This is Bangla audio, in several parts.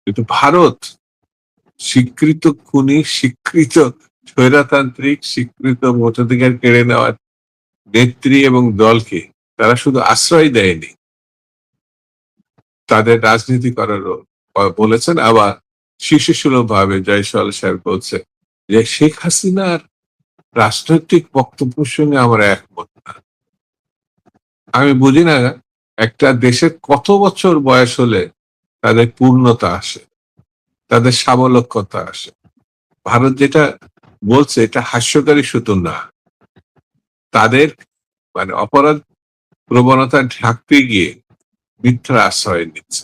কিন্তু ভারত স্বীকৃত খুনি, স্বীকৃত স্বৈরতান্ত্রিক, স্বীকৃত ভোটাধিকার কেড়ে নেওয়ার নেত্রী এবং দলকে তারা শুধু আশ্রয় দেয়নি, তাদের রাজনীতি করারও বলেছেন। আবার শিশুসুলভ ভাবে জয়সওয়াল সাহেব বলছে যে শেখ হাসিনার রাজনৈতিক বক্তব্যের সঙ্গে আমরা একমত না। আমি বুঝি না একটা দেশের কত বছর বয়স হলে তাদের পূর্ণতা আসে, তাদের সাবলক্ষতা আসে। ভারত যেটা বলছে এটা হাস্যকারী শুধু না, তাদের মানে অপরাধ প্রবণতা ঢাকতে গিয়ে মিথ্যার আশ্রয় নিচ্ছে,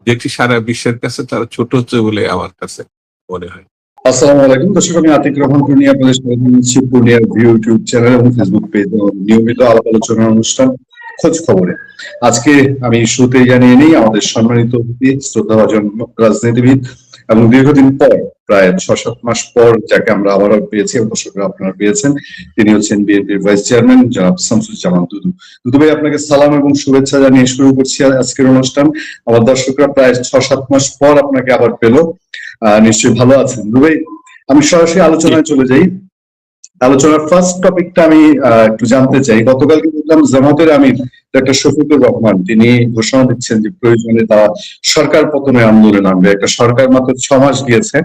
যেটি সারা বিশ্বের কাছে তারা ছোট হচ্ছে বলে আমার কাছে মনে হয়। আসসালামু আলাইকুম দর্শক, আমি আতিক রহমান পূর্ণিয়া, আপনাদের স্বাগত জানাচ্ছি পূর্ণিয়ার ইউটিউব চ্যানেল এবং ফেসবুক পেজ নিয়মিত আলাপ আলোচনার অনুষ্ঠান খোঁজ খবরে। আজকে আমি শুরুতেই জানিয়ে নিই আমাদের সম্মানিত অতিথি, শ্রদ্ধাভাজন রাজনীতিবিদ এবং দীর্ঘদিন পর, প্রায় 6-7 মাস পর যাকে আমরা আবারও পেয়েছি এবং দর্শকরা আপনারা পেয়েছেন, তিনি হচ্ছেন বিএনপির ভাইস চেয়ারম্যান জনাব শামসুজ্জামান দুদু। দুদু ভাই, আপনাকে সালাম এবং শুভেচ্ছা জানিয়ে শুরু করছি আজকের অনুষ্ঠান। আমার দর্শকরা প্রায় 6-7 মাস পর আপনাকে আবার পেল, নিশ্চয়ই ভালো আছেন দুদু ভাই। আমি সরাসরি আলোচনায় চলে যাই। আলোচনার ফার্স্ট টপিকটা আমি একটু জানতে চাই। গতকালকে দেখলাম জামাতের আমির ডক্টর শফিকুর রহমান তিনি ঘোষণা দিচ্ছেন যে প্রয়োজনে তারা সরকার পতনের আন্দোলনে নামবে। একটা সরকার মাত্র 6 মাস গিয়েছে,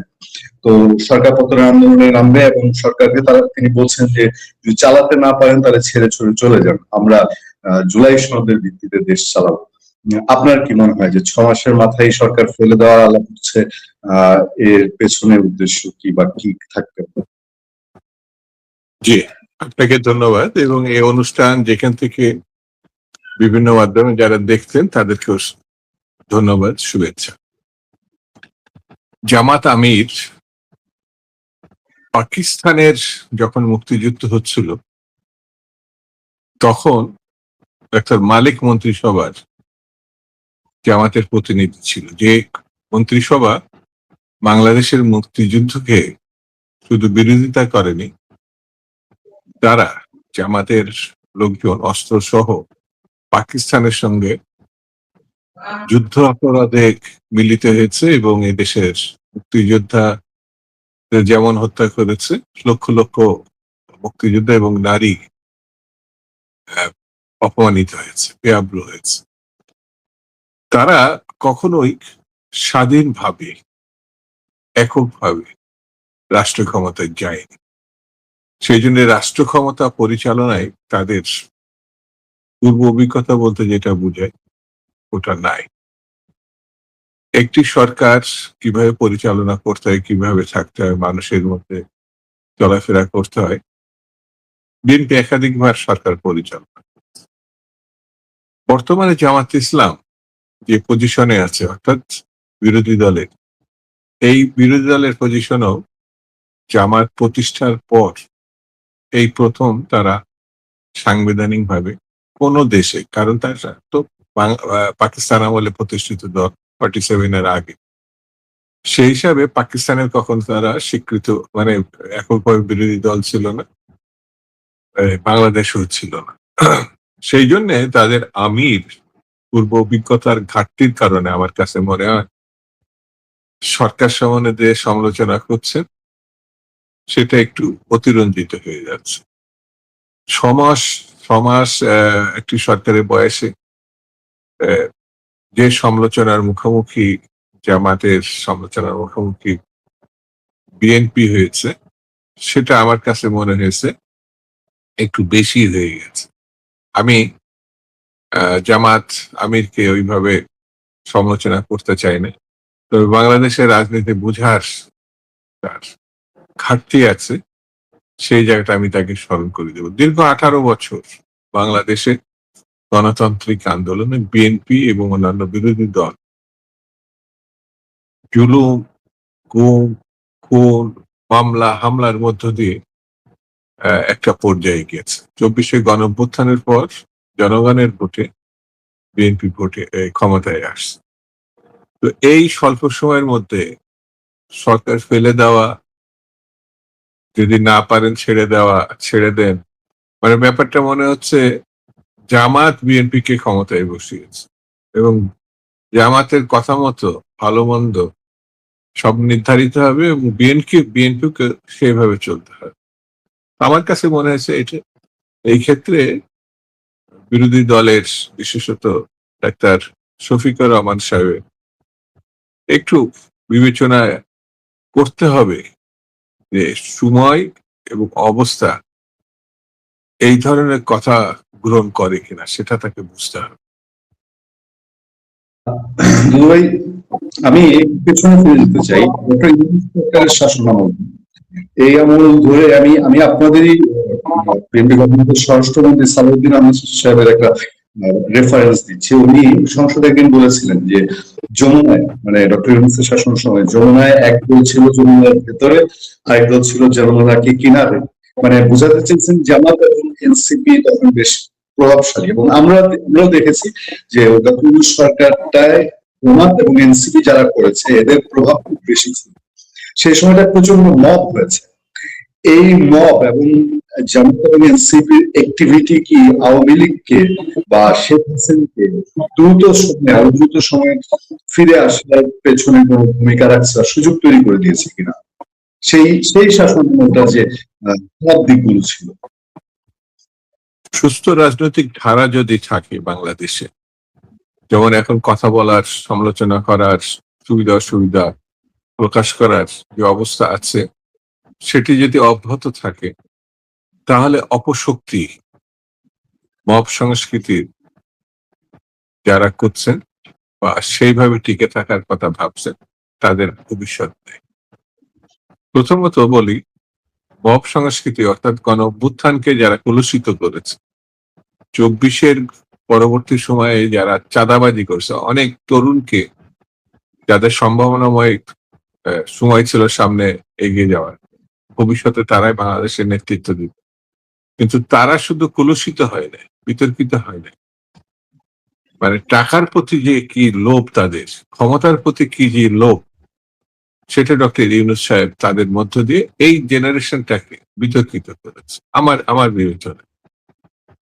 তো সরকার পতনের আন্দোলনে নামবে এবং সরকারকে তিনি বলছেন যে যদি চালাতে না পারেন তাহলে ছেড়ে ছুড়ে চলে যান, আমরা জুলাই সনদের ভিত্তিতে দেশ চালাবো। আপনার কি মনে হয় যে 6 মাসের মাথায় সরকার ফেলে দেওয়ার আলাপ হচ্ছে, এর পেছনের উদ্দেশ্য কি বা কি থাকতে পারে? জি, আপনাকে ধন্যবাদ। এবং এই অনুষ্ঠান যেখান থেকে বিভিন্ন মাধ্যমে যারা দেখছেন তাদেরকেও ধন্যবাদ, শুভেচ্ছা। জামাত আমির পাকিস্তানের যখন মুক্তিযুদ্ধ হচ্ছিল তখন ডক্টর মালিক মন্ত্রিসভার জামাতের প্রতিনিধি ছিল, যে মন্ত্রিসভা বাংলাদেশের মুক্তিযুদ্ধকে শুধু বিরোধিতা করেনি, তারা জামাতের লোকজন অস্ত্র সহ পাকিস্তানের সঙ্গে যুদ্ধ অপরাধে মিলিত হয়েছে এবং এদেশের মুক্তিযোদ্ধা যেমন হত্যা করেছে, লক্ষ লক্ষ মুক্তিযোদ্ধা এবং নারী অপমানিত হয়েছে, বেআব্রু হয়েছে। তারা কখনোই স্বাধীনভাবে এককভাবে রাষ্ট্র ক্ষমতায় যায়নি। সেই জন্য রাষ্ট্র ক্ষমতা পরিচালনায় তাদের পূর্ব অভিজ্ঞতা বলতে যেটা বোঝায় ওটা নাই। একটি সরকার কিভাবে পরিচালনা করতে হয়, কিভাবে থাকতে হয়, মানুষের মধ্যে চলাফেরা করতে হয়, বিএনপি একাধিকবার সরকার পরিচালনা। বর্তমানে জামাত ইসলাম যে পজিশনে আছে, অর্থাৎ বিরোধী দলের, এই বিরোধী দলের পজিশনও জামাত প্রতিষ্ঠার পর এই প্রথম তারা সাংবিধানিকভাবে কোন দেশে, কারণ তারা তো পাকিস্তান আমলে প্রতিষ্ঠিত দল 47 এর আগে, সেই হিসাবে পাকিস্তানের কখন তারা স্বীকৃত মানে এককভাবে বিরোধী দল ছিল না, বাংলাদেশও ছিল না। সেই জন্য তাদের আমির পূর্ব অভিজ্ঞতার ঘাটতির কারণে আমার কাছে মনে হয় সরকার সম্বন্ধে সমালোচনা করছে সেটা একটু অতিরঞ্জিত হয়ে যাচ্ছে। ছমাস একটি সরকারের বয়সে যে সমালোচনার মুখোমুখি, জামাতের সমালোচনার মুখোমুখি বিএনপি হয়েছে, সেটা আমার কাছে মনে হয়েছে একটু বেশি হয়ে গেছে। আমি জামাত আমিরকে ওইভাবে সমালোচনা করতে চাই না, তবে বাংলাদেশের রাজনীতি বুঝার তার ঘাটতি আছে, সেই জায়গাটা আমি তাকে স্মরণ করে দেব। দীর্ঘ 18 বছর বাংলাদেশে গণতান্ত্রিক আন্দোলনে বিএনপি এবং অন্যান্য বিরোধী দল জুলুম, গুম, খুন, মামলা হামলার মধ্য দিয়ে একটা পর্যায়ে গিয়েছে। 24শে গণঅভ্যুত্থানের পর জনগণের ভোটে বিএনপি ভোটে ক্ষমতায় আসছে। তো এই স্বল্প সময়ের মধ্যে সরকার ফেলে দেওয়া, যদি না পারেন ছেড়ে দেন, মানে ব্যাপারটা মনে হচ্ছে জামাত বিএনপি কে ক্ষমতায় বসিয়েছে এবং জামাতের কথা মতো ভালো মন্দ সব নির্ধারিত হবে এবং বিএনপিকে সেইভাবে চলতে হবে। আমার কাছে মনে হয়েছে এটা এই ক্ষেত্রে বিরোধী দলের বিশেষত ডাক্তার শফিকুর রহমান সাহেবের একটু বিবেচনা করতে হবে যে সময় এবং অবস্থা এই ধরনের কথা গ্রহণ করে কিনা সেটা তাকে বুঝতে হবে। দুলা ভাই, আমি একটু পেছনে ফিরে যেতে চাই। ডক্টর ইউনূস সরকারের শাসনামল, এই আমল ধরে আমি আমি আপনাদেরই বিএনপি গভর্নমেন্টের স্বরাষ্ট্রমন্ত্রী সালাউদ্দিন আহমেদ সাহেবের একটা রেফারেন্স দিচ্ছি। উনি সংসদে একদিন বলেছিলেন যে যমুনায়, মানে ডক্টর ইউনূসের শাসন সময় যমুনায় এক দল ছিল যমুনার ভেতরে, আরেক দল ছিল যমুনাকে কিনারে। মানে বোঝাতে চেয়েছেন জামাত এবং এনসিপি তখন বেশ প্রভাবশালী, এবং আমরাও দেখেছি যে ডক্টর ইউনূস সরকারটায় জামাত এবং এনসিপি যারা করেছে এদের প্রভাব খুব বেশি ছিল। সেই সময়টা প্রচন্ড মব হয়েছে। এই মব এবং জামাত এবং এনসিপির অ্যাক্টিভিটি কি আওয়ামী লীগকে বা শেখ হাসিনাকে আরো দ্রুত সময়ে ফিরে আসার পেছনে কোনো ভূমিকা রাখছে, সুযোগ তৈরি করে দিয়েছে কিনা, সেই সেই শাসনটা যে খারাপ দিকগুলো ছিল। সুস্থ রাজনৈতিক ধারা যদি থাকে বাংলাদেশে, যেমন এখন কথা বলার, সমালোচনা করার, সুবিধা অসুবিধা প্রকাশ করার যে অবস্থা আছে, সেটি যদি অব্যাহত থাকে তাহলে অপশক্তি, মব সংস্কৃতির যারা করছেন বা সেইভাবে টিকে থাকার কথা ভাবছেন তাদের ভবিষ্যৎ নেই। প্রথমত বলি, মব সংস্কৃতি অর্থাৎ গণ অভ্যুত্থানকে যারা কলুষিত করেছে, ২৪-এর পরবর্তী সময়ে যারা চাঁদাবাজি করছে, অনেক তরুণকে যাদের সম্ভাবনাময় সময় ছিল সামনে এগিয়ে যাওয়ার, ভবিষ্যতে তারাই বাংলাদেশের নেতৃত্ব দিবে, কিন্তু তারা শুধু কলুষিত হয় নাই, বিতর্কিত হয় নাই। মানে টাকার প্রতি যে কি লোভ, তাদের ক্ষমতার প্রতি কি যে লোভ, সেটা ডক্টর ইউনূস সাহেব তাদের মধ্য দিয়ে এই জেনারেশনটাকে বিতর্কিত করেছে আমার বিবেচনায়।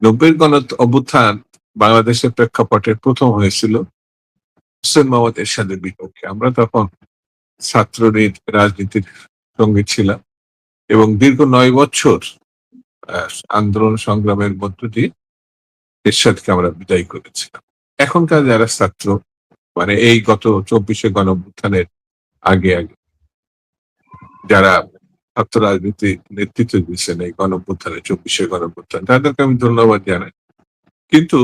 ৯০-এর গণ অভ্যুত্থান বাংলাদেশের প্রেক্ষাপটে প্রথম হয়েছিল হোসেন মোহাম্মদ এরশাদের বিপক্ষে। আমরা তখন ছাত্র রাজনীতির সঙ্গে ছিলাম এবং দীর্ঘ ৯ বছর আন্দোলন সংগ্রামের মধ্য দিয়ে এরশাদকে আমরা বিদায় করেছিলাম। এখনকার যারা ছাত্র, মানে এই গত ২৪-এ গণ অভ্যুত্থানের আগে যারা ছাত্র রাজনীতি নেতৃত্ব দিচ্ছেন এই গণ অভ্যুত্থানে, ২৪-এর গণ অভ্যুত্থান, তাদেরকে আমি ধন্যবাদ জানাই। কিন্তু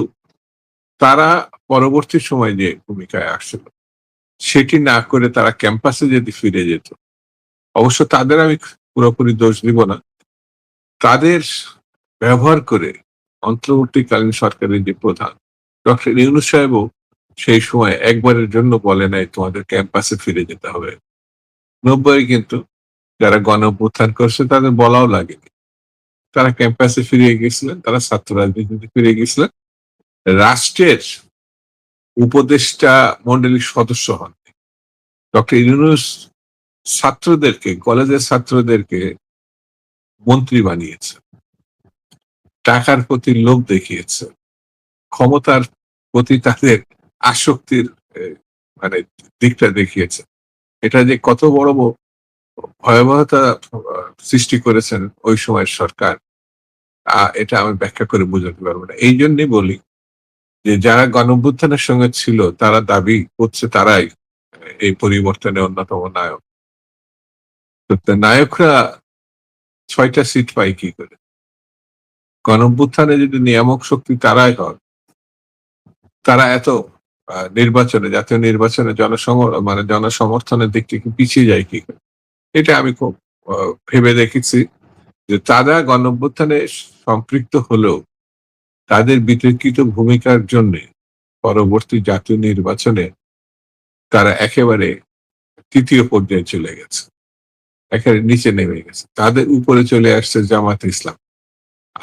তারা পরবর্তী সময় যে ভূমিকায় আসছিল সেটি না করে তারা ক্যাম্পাসে যদি ফিরে যেত, অবশ্য তাদের আমি পুরোপুরি দোষ দিব না, তাদের ব্যবহার করে অন্তর্বর্তীকালীন সরকারের যে প্রধান ডক্টর ইউনূস সাহেবও সেই সময় একবারের জন্য বলে নাই তোমাদের ক্যাম্পাসে ফিরে যেতে হবে। ৯০ কিন্তু যারা গণ অভ্যুত্থান করছে তাদের বলাও লাগেনি, তারা ক্যাম্পাসে ফিরে গেছিলেন, তারা ছাত্র রাজনীতিতে ফিরে গেছিলেন, রাষ্ট্রের উপদেষ্টা মন্ডলীর সদস্য হন। ডক্টর ইউনূস ছাত্রদেরকে, কলেজের ছাত্রদেরকে মন্ত্রী বানিয়েছে, টাকার প্রতি লোভ দেখিয়েছে, ক্ষমতার প্রতি তাদের আসক্তির মানে দিকটা দেখিয়েছে। এটা যে কত বড় ভয়াবহতা সৃষ্টি করেছেন ওই সময়ের সরকার, এটা আমি ব্যাখ্যা করে বোঝাতে পারবো না। এই জন্যই বলি যে যারা গণঅভ্যুত্থানের সঙ্গে ছিল তারা দাবি করছে তারাই এই পরিবর্তনের অন্যতম নায়ক। তো নায়করা ৬টা সিট পায় কি করে? গণঅভ্যুত্থানে যদি নিয়ামক শক্তি তারাই হয়, তারা এত নির্বাচনে, জাতীয় নির্বাচনে মানে জনসমর্থনের দিক থেকে পিছিয়ে যায় কি করে? এটা আমি খুব ভেবে দেখেছি যে তারা গণঅভ্যুত্থানে সম্পৃক্ত হলেও তাদের বিতর্কিত ভূমিকার জন্য পরবর্তী জাতীয় নির্বাচনে তারা একেবারে ৩য় পর্যায়ে চলে গেছে, একেবারে নিচে নেমে গেছে, তাদের উপরে চলে আসছে জামাত ইসলাম।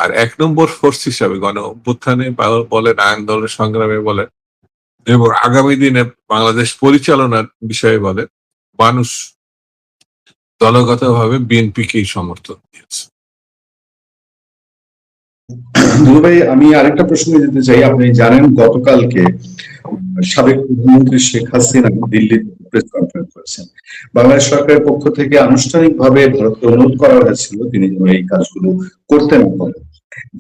আর ১ নম্বর ফোর্স হিসাবে গণ অভ্যুত্থানে বলেন, আন্দোলন সংগ্রামে বলেন এবং আগামী দিনে বাংলাদেশ পরিচালনার বিষয়ে বলেন, মানুষ দলগতভাবে বিএনপিকেই সমর্থন দিয়েছে। দুলু ভাই, আমি আরেকটা প্রসঙ্গে যেতে চাই। আপনি জানেন গতকালকে সাবেক প্রধানমন্ত্রী শেখ হাসিনা দিল্লিতে প্রেস কনফারেন্স করেছেন। বাংলাদেশ সরকারের পক্ষ থেকে আনুষ্ঠানিকভাবে ভারতকে অনুরোধ করা হয়েছিল তিনি যেন এই কাজগুলো করতে না পারেন।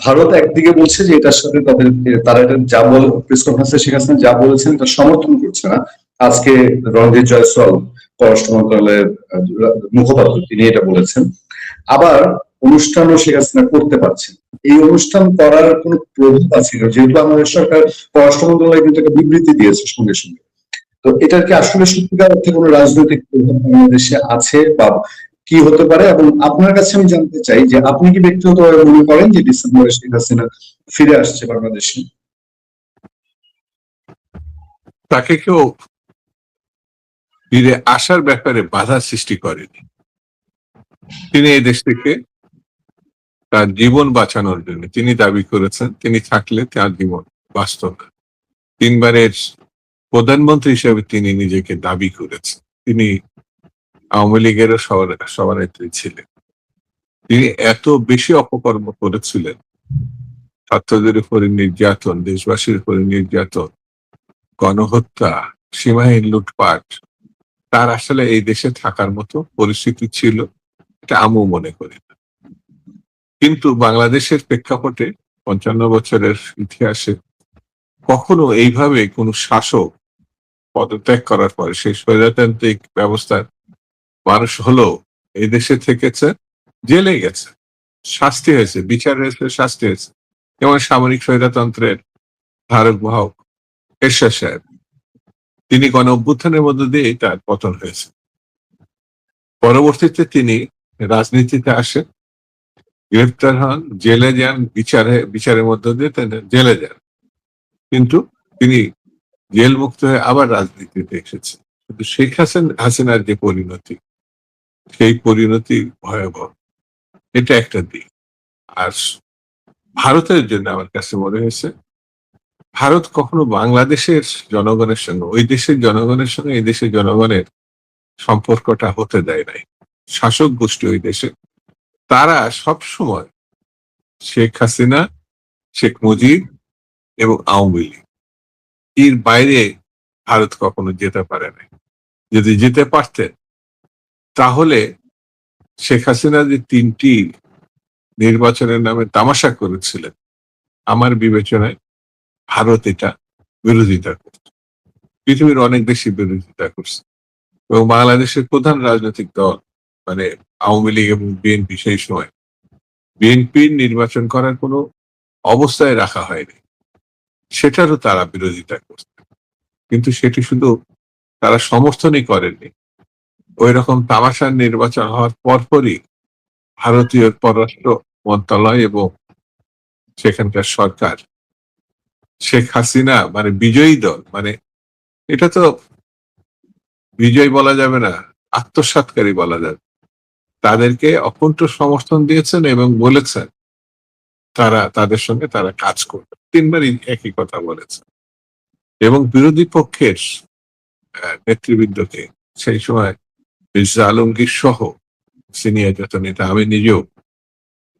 ভারত একদিকে বলছে যে এটার সাথে তারা এটা যা বল প্রেস কনফারেন্সে শেখ হাসিনা যা বলেছেন তা সমর্থন করছে না। আজকে রণধীর জয়সওয়াল পররাষ্ট্র মন্ত্রণালয়ের মুখপাত্র তিনি এটা বলেছেন। আবার অনুষ্ঠানও শেখ হাসিনা করতে পারছেন। এই অনুষ্ঠান করার কোন প্রভাব আছে কিনা? যেহেতু বাংলাদেশ সরকার পররাষ্ট্র মন্ত্রণালয় কিন্তু একটা বিবৃতি দিয়েছে সঙ্গে সঙ্গে। তো এটার কি আসলে সত্যিকার অর্থে কোনো রাজনৈতিক প্রভাব বাংলাদেশে আছে বা কি হতে পারে? এবং আপনার কাছে আমি জানতে চাই যে আপনি কি ব্যক্তিগতভাবে মনে করেন যে ডিসেম্বরে শেখ হাসিনা ফিরে আসছে বাংলাদেশে? তাকে কেউ ফিরে আসার ব্যাপারে বাধা সৃষ্টি করেনি। তিনি এই দেশ থেকে তার জীবন বাঁচানোর জন্য তিনি দাবি করেছেন তিনি থাকলে তার জীবন বাঁচত না। তিনবারের প্রধানমন্ত্রী হিসেবে তিনি নিজেকে দাবি করেছেন। তিনি আওয়ামী লীগেরও সভানেত্রী ছিলেন। তিনি এত বেশি অপকর্ম করেছিলেন, ছাত্রদের উপরে নির্যাতন, দেশবাসীর উপরে নির্যাতন, গণহত্যা, সীমাহীন লুটপাট, তার আসলে এই দেশে থাকার মতো পরিস্থিতি ছিল এটা আমিও মনে করি না। কিন্তু বাংলাদেশের প্রেক্ষাপটে ৫৫ বছরের ইতিহাসে কখনো এইভাবে কোনো শাসক পদত্যাগ করার পরে সেই স্বৈরতান্ত্রিক ব্যবস্থার মানুষ হলেও এই দেশে থেকেছে, জেলে গেছে, শাস্তি হয়েছে, বিচার হয়েছে, শাস্তি হয়েছে। যেমন সামরিক স্বৈরতন্ত্রের ধারক বাহক এরশাদ সাহেব, তিনি গণ অভ্যুত্থানের মধ্য দিয়েই তার পতন হয়েছে। পরবর্তীতে তিনি রাজনীতিতে আসেন, গ্রেফতার হন, জেলে যান, বিচারের মধ্য দিয়ে তিনি জেলে যান। কিন্তু তিনি জেল মুক্ত হয়ে আবার রাজনীতিতে এসেছেন। কিন্তু শেখ হাসিনার যে পরিণতি, সেই পরিণতি ভয়াবহ। এটা একটা দিক। আর ভারতের জন্য আমার কাছে মনে হয়েছে ভারত কখনো বাংলাদেশের জনগণের সঙ্গে, ওই দেশের জনগণের সঙ্গে এই দেশের জনগণের সম্পর্কটা হতে দেয় নাই। শাসক গোষ্ঠী ওই দেশে, তারা সব সময় শেখ হাসিনা, শেখ মুজিব এবং আওয়ামী লীগ এর বাইরে ভারত কখনো যেতে পারে নাই। যদি যেতে পারতেন তাহলে শেখ হাসিনা যে ৩টি নির্বাচনের নামে তামাশা করেছিলেন, আমার বিবেচনায় ভারত এটা বিরোধিতা করত। পৃথিবীর অনেক দেশই বিরোধিতা করছে এবং বাংলাদেশের প্রধান রাজনৈতিক দল মানে আওয়ামী লীগ এবং বিএনপি সেই সময় বিএনপির নির্বাচন করার কোনো অবস্থায় রাখা হয়নি, সেটারও তারা বিরোধিতা করছে। কিন্তু সেটি শুধু তারা সমর্থনই করেননি, ওই রকম তামাশার নির্বাচন হওয়ার পরপরই ভারতীয় পররাষ্ট্র মন্ত্রণালয় এবং সেখানকার সরকার শেখ হাসিনা মানে বিজয়ী দল, মানে এটা তো বিজয় বলা যাবে না, আত্মসাৎকারী বলা যাবে, তাদেরকে অকুণ্ঠ সমর্থন দিয়েছেন এবং বলেছেন তারা তাদের সঙ্গে তারা কাজ করবে। ৩বারই একই কথা বলেছেন এবং বিরোধী পক্ষের নেতৃবৃন্দকে সেই সময় মির্জা আলমগীর সহ সিনিয়র যত নেতা, আমি নিজেও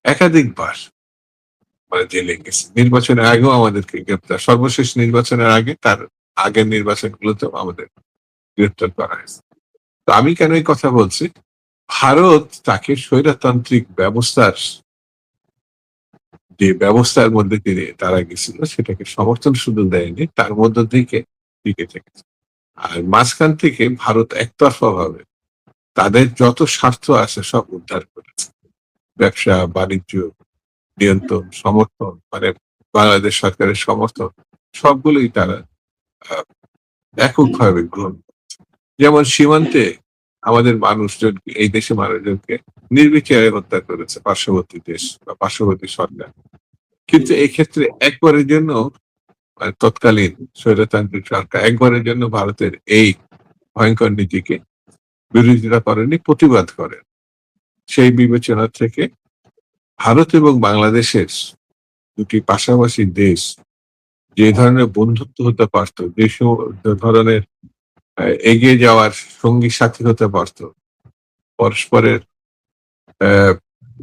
একাধিকবার মানে জেলে গেছি। নির্বাচনের আগেও আমাদেরকে গ্রেপ্তার, সর্বশেষ নির্বাচনের আগে, তার আগের নির্বাচনগুলোতেও আমাদের গ্রেপ্তার করা হয়েছে। তো আমি কেন এই কথা বলছি, ভারত তাকে স্বৈরতান্ত্রিক ব্যবস্থার যে ব্যবস্থার মধ্যে দিয়ে তারা গেছিল সেটাকে সমর্থন শুধু দেয়নি, তার মধ্য থেকে টিকে থেকেছে। আর মাঝখান থেকে ভারত একতরফা ভাবে তাদের যত স্বার্থ আছে সব উদ্ধার করেছে। ব্যবসা বাণিজ্য নিয়ন্ত্রণ, সমর্থন, মানে বাংলাদেশ সরকারের সমর্থন, সবগুলোই তারা আহ, এককভাবে গ্রহণ করেছে। যেমন সীমান্তে আমাদের মানুষজনকে, এই দেশে মানুষজনকে নির্বিচারে হত্যা করেছে পার্শ্ববর্তী দেশ বা পার্শ্ববর্তী সরকার। কিন্তু এই ক্ষেত্রে একবারের জন্য তৎকালীন স্বৈরতান্ত্রিক সরকার একবারের জন্য ভারতের এই ভয়ঙ্কর নীতিকে বিরোধিতা করেনি, প্রতিবাদ করেন। সেই বিবেচনা থেকে ভারত এবং বাংলাদেশের দুটি পাশাপাশি দেশ যে ধরনের বন্ধুত্ব হতে পারত, যে ধরনের এগিয়ে যাওয়ার সঙ্গী সাথী হতে পারত, পরস্পরের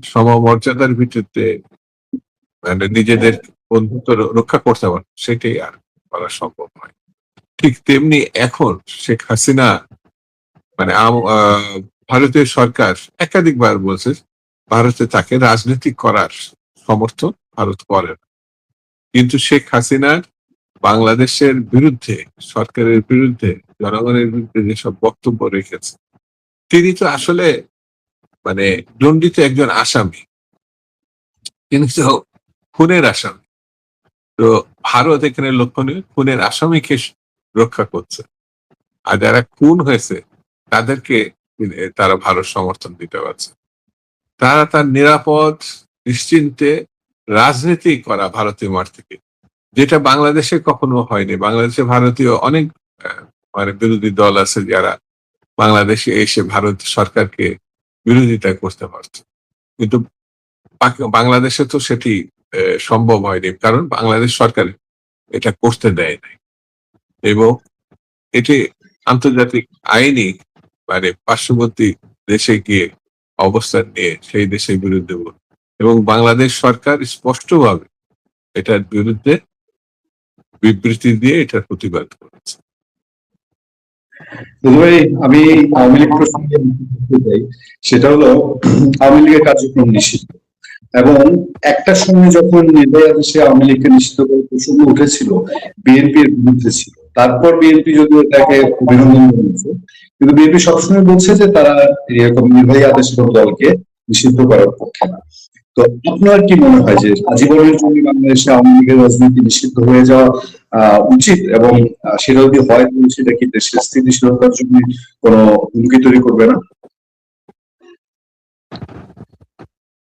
সমমর্যাদার ভিত্তিতে মানে নিজেদের বন্ধুত্ব রক্ষা করতে পারে, সেটাই আর করা সম্ভব নয়। ঠিক তেমনি এখন শেখ হাসিনা মানে ভারতীয় সরকার একাধিকবার বলছে ভারতে তাকে রাজনীতি করার সমর্থন ভারত করে না। কিন্তু শেখ হাসিনার বাংলাদেশের বিরুদ্ধে, সরকারের বিরুদ্ধে, জনগণের বিরুদ্ধে যেসব বক্তব্য রেখেছে, তিনি তো আসলে মানে দণ্ডিত একজন আসামি। তিনি তো খুনের আসামি। তো ভারত এখানে লক্ষণীয় খুনের আসামিকে রক্ষা করছে। আর যারা খুন হয়েছে তাদেরকে তারা ভারত সমর্থন দিতে পারছে। তারা তার নিরাপদ নিশ্চিন্তে রাজনীতি করা ভারতীয় মাঠ থেকে, যেটা বাংলাদেশে কখনো হয়নি। বাংলাদেশে ভারতীয় অনেক মানে বিরোধী দল আছে যারা বাংলাদেশে এসে ভারত সরকারকে বিরোধিতা করতে পারছে, কিন্তু বাংলাদেশে তো সেটি সম্ভব হয়নি, কারণ বাংলাদেশ সরকার এটা করতে দেয় নাই। এবং এটি আন্তর্জাতিক আইনি মানে পার্শ্ববর্তী দেশে গিয়ে অবস্থান নিয়ে সেই দেশের বিরুদ্ধে এবং বাংলাদেশ সরকার স্পষ্টভাবে এটার বিরুদ্ধে বিবৃতি দিয়ে এটার প্রতিবাদ করেছে। দুবাই, আমি আওয়ামী লীগ প্রসঙ্গে বলতে চাই, সেটা হলো আওয়ামী লীগের কার্যক্রম নিষিদ্ধ, এবং একটা সময় যখন নির্ভয়া দেশে আওয়ামী লীগকে নিষিদ্ধ করার প্রসঙ্গ উঠেছিল, বিএনপির বিরুদ্ধে ছিল। তারপর বিএনপি যদিও এটাকে অভিনন্দন জানিয়েছে, কিন্তু বিএনপি সবসময় বলছে যে তারা এরকম নির্বাহী আদেশের কোনো দলকে নিষিদ্ধ করার পক্ষে না। তো আপনার কি মনে হয় যে আজীবনের জন্য বাংলাদেশে আওয়ামী লীগের রাজনীতি নিষিদ্ধ হয়ে যাওয়া উচিত, এবং সেটা যদি হয় তাহলে সেটা কি দেশের স্থিতিশীলতার জন্য কোনো হুমকি তৈরি করবে না?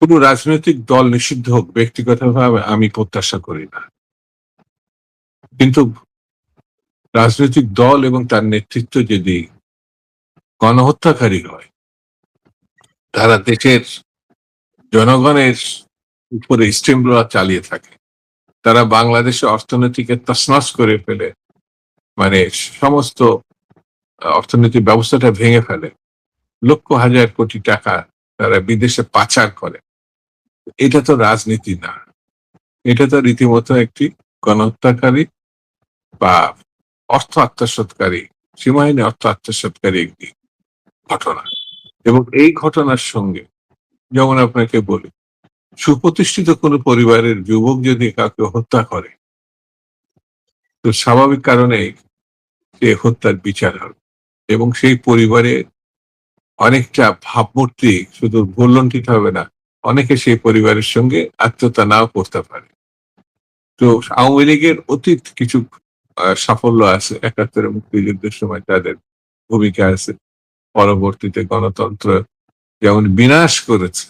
কোন রাজনৈতিক দল নিষিদ্ধ হোক ব্যক্তিগতভাবে আমি প্রত্যাশা করি না, কিন্তু রাজনৈতিক দল এবং তার নেতৃত্ব যদি গণহত্যাকারী হয়, তারা দেশের জনগণের উপরে স্টিমরোলার চালিয়ে থাকে, তারা বাংলাদেশের অর্থনীতিকে তছনছ করে ফেলে, মানে সমস্ত অর্থনৈতিক ব্যবস্থাটা ভেঙে ফেলে, লক্ষ হাজার কোটি টাকা তারা বিদেশে পাচার করে, এটা তো রাজনীতি না, এটা তো রীতিমতো একটি গণহত্যাকারী বা অর্থ আত্মসাৎকারী, সীমাহীন অর্থ আত্মসাৎকারী একটি ঘটনা। এবং এই ঘটনার সঙ্গে, যেমন আপনাকে বলি, সুপ্রতিষ্ঠিত কোনো পরিবারের যুবক যদি কাউকে হত্যা করে, তো স্বাভাবিক কারণেই সে হত্যার বিচার হবে এবং সেই পরিবারে অনেকটা ভাবমূর্তি শুধু ভুলণ্ঠিত হবে না, অনেকে সেই পরিবারের সঙ্গে আত্মীয়তা নাও করতে পারে। তো আওয়ামী লীগের অতীত কিছু সাফল্য আছে, ৭১ মুক্তিযুদ্ধের সময় তাদের ভূমিকা আছে, পরবর্তীতে গণতন্ত্র যেমন বিনাশ করেছে,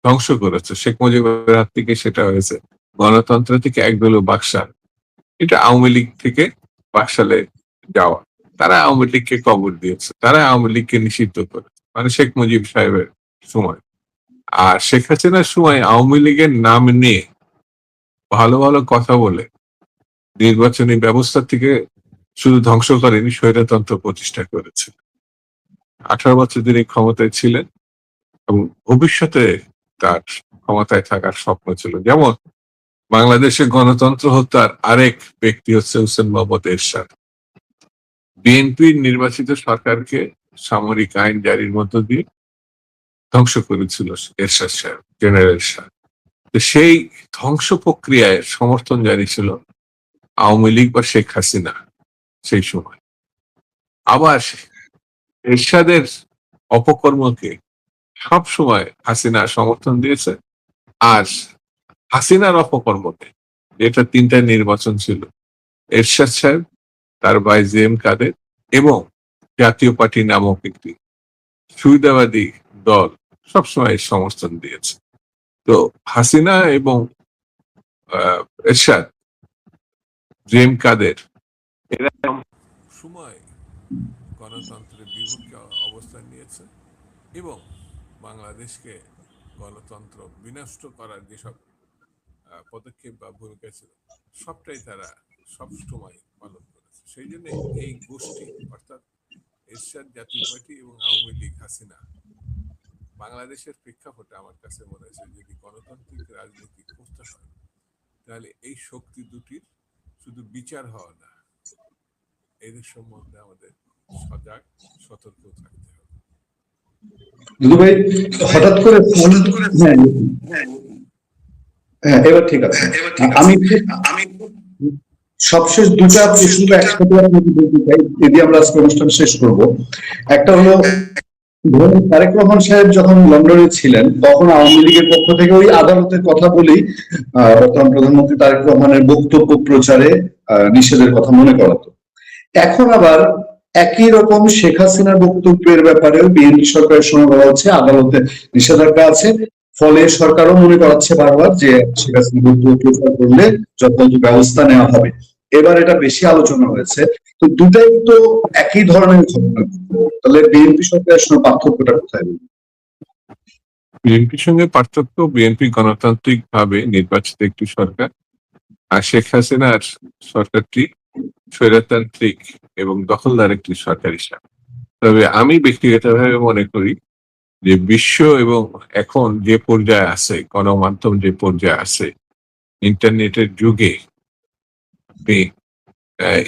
ধ্বংস করেছে, শেখ মুজিবের হাত থেকে সেটা হয়েছে গণতন্ত্র থেকে একদলীয় বাকশাল, এটা আওয়ামী লীগ থেকে বাকশালে যাওয়া। তারা আওয়ামী লীগকে কবর দিয়েছে, তারা আওয়ামী লীগকে নিষিদ্ধ করেছে, মানে শেখ মুজিব সাহেবের সময়। আর শেখ হাসিনার সময় আওয়ামী লীগের নাম নিয়ে ভালো ভালো কথা বলে নির্বাচনী ব্যবস্থা থেকে শুধু ধ্বংস করেনি, স্বৈরতন্ত্র প্রতিষ্ঠা করেছে। 18 বছর তিনি ক্ষমতায় ছিলেন এবং ভবিষ্যতে তার ক্ষমতায় থাকার স্বপ্ন ছিল। যেমন বাংলাদেশে গণতন্ত্র হত্যার আরেক ব্যক্তি হচ্ছে হোসেন মোহাম্মদ এরশাদ। বিএনপির নির্বাচিত সরকারকে সামরিক আইন জারির মধ্য দিয়ে ধ্বংস করেছিল এরশাদ সাহেব, জেনারেল এরশাদ। তো সেই ধ্বংস প্রক্রিয়ায় সমর্থন জানিয়েছিল আওয়ামী লীগ বা শেখ হাসিনা সেই সময়। আবার এরশাদের অপকর্মকে সব সময় হাসিনা সমর্থন দিয়েছে। আর হাসিনার অপকর্মকে, এটা ৩টা নির্বাচন ছিল, এরশাদ সাহেব, তার ভাই জেএম কাদের এবং জাতীয় পার্টি নামক একটি সুবিধাবাদী দল সবসময় সমর্থন দিয়েছে। তো হাসিনা এবং এরশাদ, জেএম কাদের, এরা সময় গণতন্ত্রের বিপক্ষে অবস্থান নিয়েছে এবং বাংলাদেশকে গণতন্ত্র বিনষ্ট করার যেসব পদক্ষেপ বা ভূমিকা ছিল, সবটাই তারা সবসময় পালন করেছে। সেই জন্য এই গোষ্ঠী অর্থাৎ এরশাদ, জাতীয় পার্টি এবং আওয়ামী লীগ, হাসিনা, বাংলাদেশের প্রেক্ষাপটে আমার কাছে মনে হয়েছে যদি গণতান্ত্রিক রাজনীতি করতে হয় তাহলে এই শক্তি দুটির শুধু বিচার হওয়া না, এদের সম্বন্ধে আমাদের সজাগ সতর্ক থাকতে হবে। দুদু ভাই, হঠাৎ করে ফোন, হ্যাঁ হ্যাঁ, এবার ঠিক আছে। আমি সবশেষ দুটা প্রশ্ন একসাথে আপনাকে বলতে চাই, যদি আমরা আজকে অনুষ্ঠান শেষ করব। একটা হলো, ধরুন তারেক রহমান সাহেব যখন লন্ডনে ছিলেন তখন আওয়ামী লীগের পক্ষ থেকে ওই আদালতের কথা বলেই বর্তমান প্রধানমন্ত্রী তারেক রহমানের বক্তব্য প্রচারে নিষেধের কথা মনে করাতো। এখন আবার একই রকম শেখ হাসিনার বক্তব্যের ব্যাপারেও বিএনপি সরকারের সঙ্গে বলা হচ্ছে আদালতে নিষেধাজ্ঞা আছে, ফলে সরকারও মনে করাচ্ছে বারবার যে শেখ হাসিনা বক্তব্য প্রচার করলে যথাযথ ব্যবস্থা নেওয়া হবে। এবার এটা বেশি আলোচনা হয়েছে। তো দুটাই তো একই ধরনের ঘটনা, তাহলে বিএনপি সরকারের সঙ্গে পার্থক্যটা কোথায়? বিএনপির সঙ্গে পার্থক্য, বিএনপি গণতান্ত্রিক ভাবে নির্বাচিত একটি সরকার, আর শেখ হাসিনার সরকারটি স্বৈরতান্ত্রিক এবং দখলদার একটি সরকার হিসাবে। তবে আমি ব্যক্তিগতভাবে মনে করি যে বিশ্ব এবং এখন যে পর্যায়ে আছে, গণমাধ্যম যে পর্যায়ে আছে, ইন্টারনেটের যুগে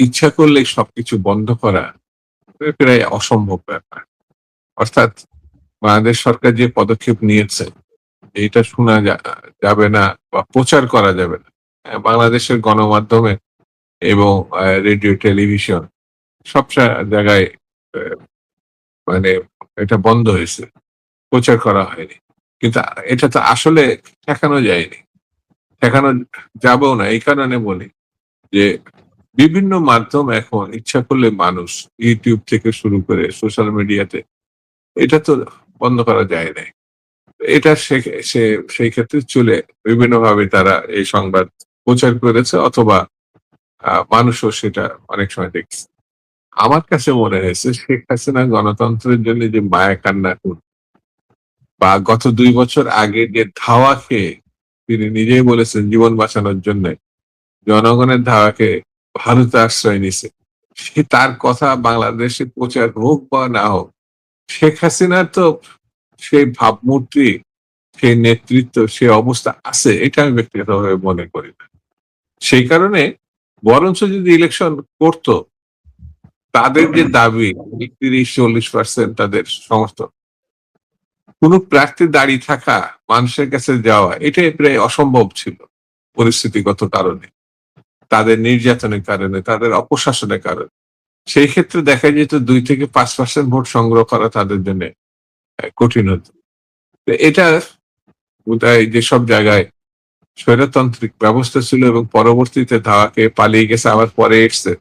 ইচ্ছা করলে সবকিছু বন্ধ করা প্রায় অসম্ভব ব্যাপার। অর্থাৎ বাংলাদেশ সরকার যে পদক্ষেপ নিয়েছে, এটা শোনা যাবে না বা প্রচার করা যাবে না। বাংলাদেশের গণমাধ্যমে এবং রেডিও টেলিভিশন সব জায়গায় মানে এটা বন্ধ হয়েছে, প্রচার করা হয়নি। কিন্তু এটা তো আসলে ঠেকানো যায়নি, ঠেকানো যাবেও না। এই কারণে বলি যে বিভিন্ন মাধ্যম এখন ইচ্ছা করলে মানুষ ইউটিউব থেকে শুরু করে সোশ্যাল মিডিয়াতে, এটা তো বন্ধ করা যায় না। এটা সেই ক্ষেত্রে চলে বিভিন্নভাবে তারা এই সংবাদ প্রচার করেছে, অথবা মানুষও সেটা অনেক সময় দেখছে। আমার কাছে মনে হয়েছে শেখ হাসিনা গণতন্ত্রের জন্য যে মায়া কান্না বা গত ২ বছর আগে যে ধাওয়া খেয়ে তিনি নিজেই বলেছেন জীবন বাঁচানোর জন্য জনগণের ধাওয়াকে ভারতে আশ্রয় নিছে, সে তার কথা বাংলাদেশে প্রচার হোক বা না হোক, শেখ হাসিনার তো সেই ভাবমূর্তি, সেই নেতৃত্ব, সেই অবস্থা আছে, এটা আমি ব্যক্তিগতভাবে মনে করি না। সেই কারণে বরঞ্চ যদি ইলেকশন করতো, তাদের যে দাবি ৩০-৪০% তাদের সমর্থন, কোন প্রার্থী দাঁড়িয়ে থাকা, মানুষের কাছে যাওয়া, এটাই প্রায় অসম্ভব ছিল পরিস্থিতিগত কারণে, তাদের নির্যাতনের কারণে, তাদের অপশাসনের কারণে। সেই ক্ষেত্রে দেখা যেত ২-৫% ভোট সংগ্রহ করা তাদের জন্য কঠিন হতো। তো এটা বোধহয় যেসব জায়গায় স্বৈরতান্ত্রিক ব্যবস্থা ছিল এবং পরবর্তীতে ধাওয়াকে পালিয়ে গেছে, আবার পরে এসছে,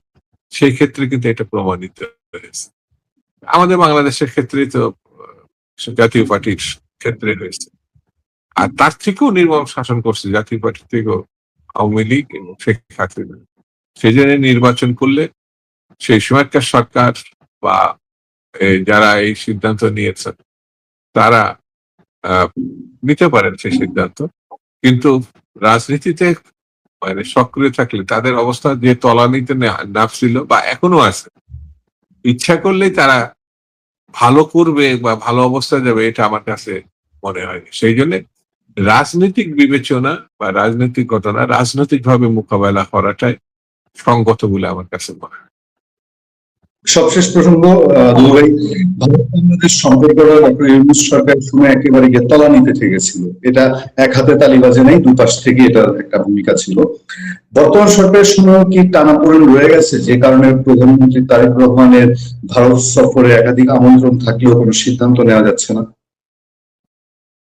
সেই ক্ষেত্রে কিন্তু এটা প্রমাণিত হয়েছে। আমাদের বাংলাদেশের ক্ষেত্রেই তো জাতীয় পার্টির ক্ষেত্রে হয়েছে। আর তার থেকেও নির্মম শাসন করছে জাতীয় পার্টি থেকেও আওয়ামী লীগ এবং শেখ হাসিনা। সেজন্য নির্বাচন করলে সেই সময়কার সরকার বা যারা এই সিদ্ধান্ত নিয়েছেন তারা নিতে পারেন সেই সিদ্ধান্ত, কিন্তু রাজনীতিতে সক্রিয় থাকলে তাদের অবস্থা যে তলানিতে নামছিল বা এখনো আছে, ইচ্ছা করলেই তারা ভালো করবে বা ভালো অবস্থায় যাবে, এটা আমার কাছে মনে হয়নি। সেই জন্য রাজনৈতিক বিবেচনা বা রাজনৈতিক ঘটনা রাজনৈতিক ভাবে মোকাবেলা করাটাই সঙ্গত বলে আমার কাছে মনে হয়। সবশেষ প্রসঙ্গ, দুবাই, ভারত বাংলাদেশ সম্পর্কটা ডক্টর ইউনূস সরকারের সময় একেবারে গিয়ে তলানিতে ঠেকেছিল। এটা এক হাতে তালি বাজে নাই, দুপাশ থেকে এটা একটা ভূমিকা ছিল। বর্তমান সরকারের সময় কি টানাপোড়েন রয়ে গেছে, যে কারণে প্রধানমন্ত্রী তারেক রহমানের ভারত সফরে একাধিক আমন্ত্রণ থাকলেও কোনো সিদ্ধান্ত নেওয়া যাচ্ছে না?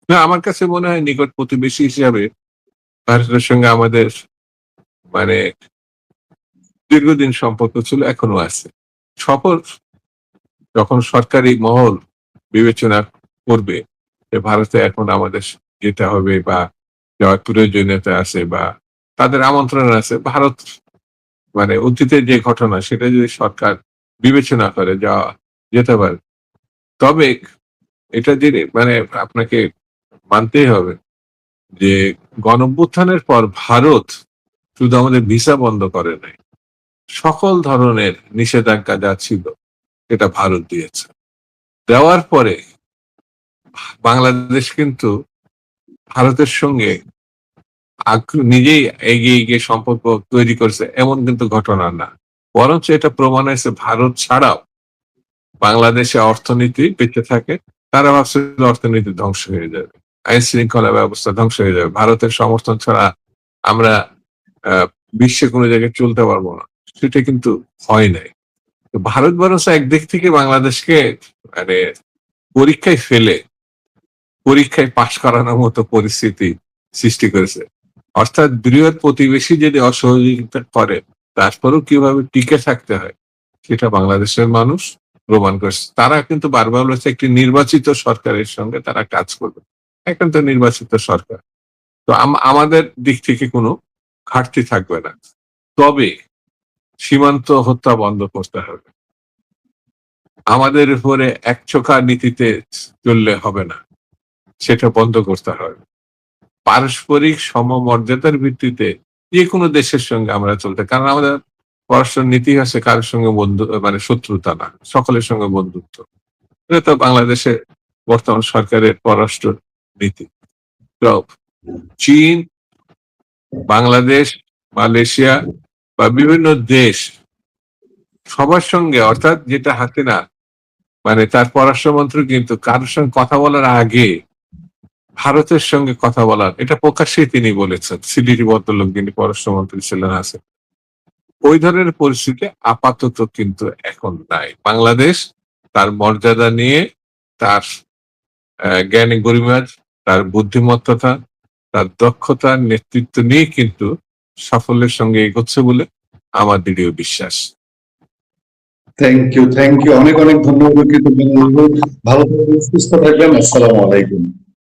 না, আমার কাছে মনে হয় নিকট প্রতিবেশী হিসাবে ভারতের সঙ্গে আমাদের মানে দীর্ঘদিন সম্পর্ক ছিল, এখনো আছে। সফর যখন সরকারি মহল বিবেচনা করবে যে ভারতে এখন আমাদের যেতে হবে বা যাওয়ার প্রয়োজনীয়তা আছে বা তাদের আমন্ত্রণ আছে, ভারত অতীতের যে ঘটনা সেটা যদি সরকার বিবেচনা করে যাওয়া যেতে পারে। তবে এটা যে আপনাকে মানতেই হবে যে গণঅভ্যুত্থানের পর ভারত শুধু আমাদের ভিসা বন্ধ করে নাই, সকল ধরনের নিষেধাজ্ঞা যা ছিল সেটা ভারত দিয়েছে। দেওয়ার পরে বাংলাদেশ কিন্তু ভারতের সঙ্গে নিজেই এগিয়ে গিয়ে সম্পর্ক তৈরি করেছে এমন কিন্তু ঘটনা না, বরঞ্চ এটা প্রমাণ হয়েছে ভারত ছাড়াও বাংলাদেশে অর্থনীতি বেঁচে থাকে। তারা ভাবছে অর্থনীতি ধ্বংস হয়ে যাবে, আইন শৃঙ্খলা ব্যবস্থা ধ্বংস হয়ে যাবে, ভারতের সমর্থন ছাড়া আমরা বিশ্বে কোনো জায়গায় চলতে পারবো না। সেটা কিন্তু হয় নাই। তো ভারত বরঞ্চ একদিক থেকে বাংলাদেশকে মানে পরীক্ষায় ফেলে পরীক্ষায় পাশ করানোর মতো পরিস্থিতি সৃষ্টি করেছে। অর্থাৎ বৃহৎ প্রতিবেশী যদি অসহযোগিতা করে, তারপরেও কিভাবে টিকে থাকতে হয় সেটা বাংলাদেশের মানুষ প্রমাণ করেছে। তারা কিন্তু বারবার বলেছে একটি নির্বাচিত সরকারের সঙ্গে তারা কাজ করবে। এখন তো নির্বাচিত সরকার, তো আমাদের দিক থেকে কোনো ঘাটতি থাকবে না। তবে সীমান্ত হত্যা বন্ধ করতে হবে। আমাদের উপরে একচোখা নীতিতে চললে হবে না, সেটা বন্ধ করতে হবে। পারস্পরিক সমমর্যাদার ভিত্তিতে যে কোনো দেশের সঙ্গে আমরা চলতে, কারণ আমাদের পররাষ্ট্র নীতি আছে কারোর সঙ্গে বন্ধু মানে শত্রুতা না, সকলের সঙ্গে বন্ধুত্ব। এটা তো বাংলাদেশে বর্তমান সরকারের পররাষ্ট্র নীতি। তো চীন, বাংলাদেশ, মালয়েশিয়া বা বিভিন্ন দেশ সবার সঙ্গে, অর্থাৎ যেটা হাসিনা মানে তার পররাষ্ট্রমন্ত্রী কিন্তু কারোর সঙ্গে কথা বলার আগে ভারতের সঙ্গে কথা বলার, এটা প্রকাশ্যেই তিনি বলেছেন। সিডিটি ভদ্রলোক যিনি পররাষ্ট্রমন্ত্রী ছিলেন আছে, ওই ধরনের পরিস্থিতি আপাতত কিন্তু এখন নাই। বাংলাদেশ তার মর্যাদা নিয়ে, তার জ্ঞানী গরিমাজ, তার বুদ্ধিমত্তা, তার দক্ষতা, নেতৃত্ব নিয়ে কিন্তু সাফল্যের সঙ্গে এগোচ্ছে বলে আমার দৃঢ় বিশ্বাস। থ্যাংক ইউ, অনেক অনেক ধন্যবাদ। ভালো থাকবেন, সুস্থ থাকবেন। আসসালামু আলাইকুম।